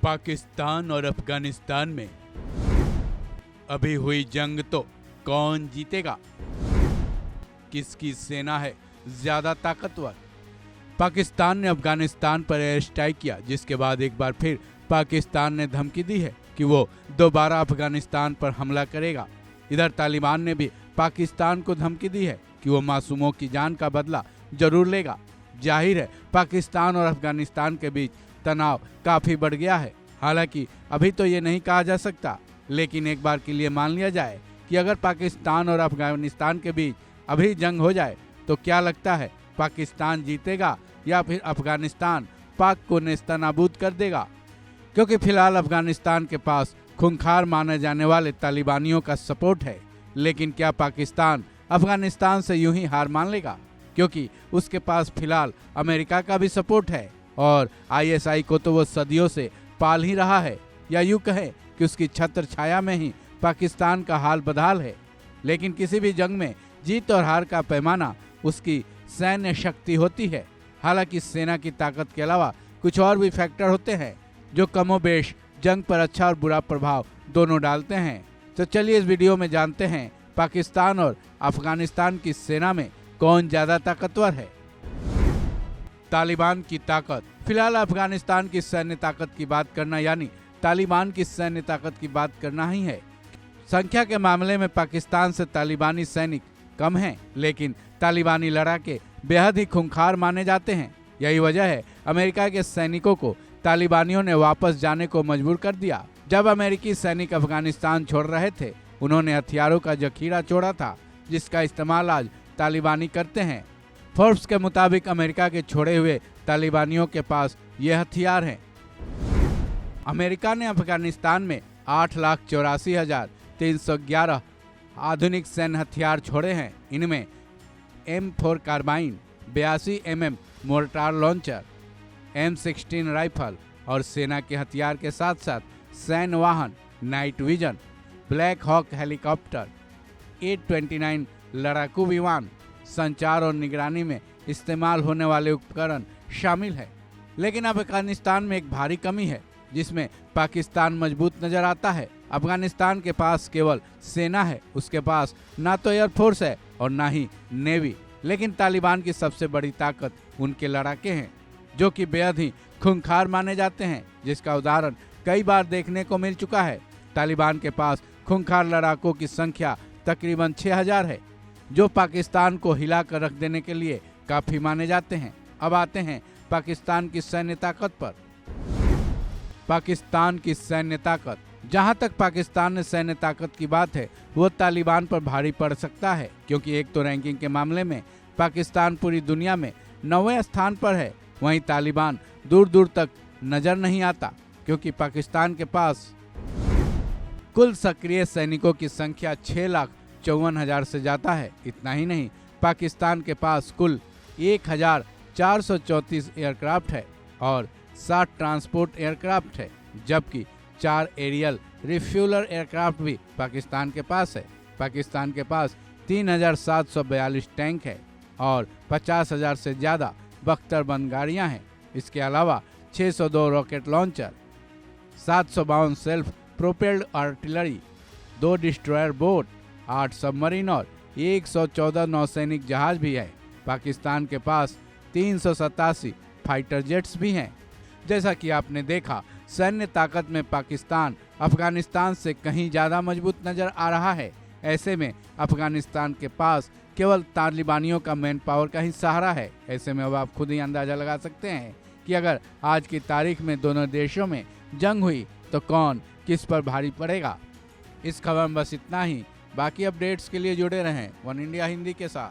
पाकिस्तान और अफगानिस्तान में अभी हुई जंग तो कौन जीतेगा? किसकी सेना है ज्यादा ताकतवर? पाकिस्तान ने अफगानिस्तान पर एयर स्ट्राइक किया, जिसके बाद एक बार फिर पाकिस्तान ने धमकी दी है कि वो दोबारा अफगानिस्तान पर हमला करेगा। इधर तालिबान ने भी पाकिस्तान को धमकी दी है कि वो मासूमों की जान का बदला जरूर लेगा। जाहिर है पाकिस्तान और अफगानिस्तान के बीच तनाव काफी बढ़ गया है। हालांकि अभी तो ये नहीं कहा जा सकता, लेकिन एक बार के लिए मान लिया जाए कि अगर पाकिस्तान और अफगानिस्तान के बीच अभी जंग हो जाए तो क्या लगता है, पाकिस्तान जीतेगा या फिर अफगानिस्तान पाक को नेस्तनाबूद कर देगा? क्योंकि फिलहाल अफगानिस्तान के पास खूंखार माने जाने वाले तालिबानियों का सपोर्ट है, लेकिन क्या पाकिस्तान अफगानिस्तान से यूं ही हार मान लेगा? क्योंकि उसके पास फिलहाल अमेरिका का भी सपोर्ट है और आईएसआई को तो वो सदियों से पाल ही रहा है, या यूं कहें कि उसकी छत्र छाया में ही पाकिस्तान का हाल बदहाल है। लेकिन किसी भी जंग में जीत और हार का पैमाना उसकी सैन्य शक्ति होती है। हालांकि सेना की ताकत के अलावा कुछ और भी फैक्टर होते हैं जो कमोबेश जंग पर अच्छा और बुरा प्रभाव दोनों डालते हैं। तो चलिए इस वीडियो में जानते हैं पाकिस्तान और अफगानिस्तान की सेना में कौन ज्यादा ताकतवर है। तालिबान की ताकत। फिलहाल अफगानिस्तान की सैन्य ताकत की बात करना यानी तालिबान की सैन्य ताकत की बात करना ही है। संख्या के मामले में पाकिस्तान से तालिबानी सैनिक कम हैं, लेकिन तालिबानी लड़ाके बेहद ही खूंखार माने जाते हैं। यही वजह है अमेरिका के सैनिकों को तालिबानियों ने वापस जाने को मजबूर कर दिया। जब अमेरिकी सैनिक अफगानिस्तान छोड़ रहे थे, उन्होंने हथियारों का जखीरा छोड़ा था, जिसका इस्तेमाल आज तालिबानी करते हैं। फोर्ब्स के मुताबिक अमेरिका के छोड़े हुए तालिबानियों के पास ये हथियार हैं। अमेरिका ने अफगानिस्तान में 8,84,311 आधुनिक सैन्य हथियार छोड़े हैं। इनमें M4 carbine, 82 mm mortar launcher, M16 rifle और सेना के हथियार के साथ साथ सैन्य वाहन, night vision, black hawk helicopter, A-29 लड़ाकू विमान, संचार और निगरानी में इस्तेमाल होने वाले उपकरण शामिल है। लेकिन अफगानिस्तान में एक भारी कमी है जिसमें पाकिस्तान मजबूत नजर आता है। अफगानिस्तान के पास केवल सेना है, उसके पास ना तो एयरफोर्स है और ना ही नेवी। लेकिन तालिबान की सबसे बड़ी ताकत उनके लड़ाके हैं, जो कि बेहद ही खूंखार माने जाते हैं, जिसका उदाहरण कई बार देखने को मिल चुका है। तालिबान के पास खूंखार लड़ाकों की संख्या तकरीबन 6,000 है, जो पाकिस्तान को हिलाकर रख देने के लिए काफी माने जाते हैं। अब आते हैं पाकिस्तान की सैन्य ताकत पर। पाकिस्तान की सैन्य ताकत। जहां तक पाकिस्तान में सैन्य ताकत की बात है, वो तालिबान पर भारी पड़ सकता है, क्योंकि एक तो रैंकिंग के मामले में पाकिस्तान पूरी दुनिया में 9वें स्थान पर है। वहीं तालिबान दूर दूर तक नजर नहीं आता, क्योंकि पाकिस्तान के पास कुल सक्रिय सैनिकों की संख्या 6,54,000 से ज्यादा है। इतना ही नहीं, पाकिस्तान के पास कुल 1,434 एयरक्राफ्ट है और 60 ट्रांसपोर्ट एयरक्राफ्ट है, जबकि 4 एरियल रिफ्यूलर एयरक्राफ्ट भी पाकिस्तान के पास है। पाकिस्तान के पास 3,742 टैंक है और 50,000 से ज्यादा बख्तरबंद गाड़ियां हैं। इसके अलावा 602 rocket launcher, 752 self propelled artillery, 2 destroyer boat, 8 submarine और 114 नौसैनिक जहाज भी है। पाकिस्तान के पास 387 फाइटर जेट्स भी हैं। जैसा कि आपने देखा, सैन्य ताकत में पाकिस्तान अफगानिस्तान से कहीं ज़्यादा मजबूत नजर आ रहा है। ऐसे में अफगानिस्तान के पास केवल तालिबानियों का मैन पावर का ही सहारा है। ऐसे में अब आप खुद ही अंदाजा लगा सकते हैं कि अगर आज की तारीख में दोनों देशों में जंग हुई तो कौन किस पर भारी पड़ेगा। इस खबर में बस इतना ही। बाकी अपडेट्स के लिए जुड़े रहें वन इंडिया हिंदी के साथ।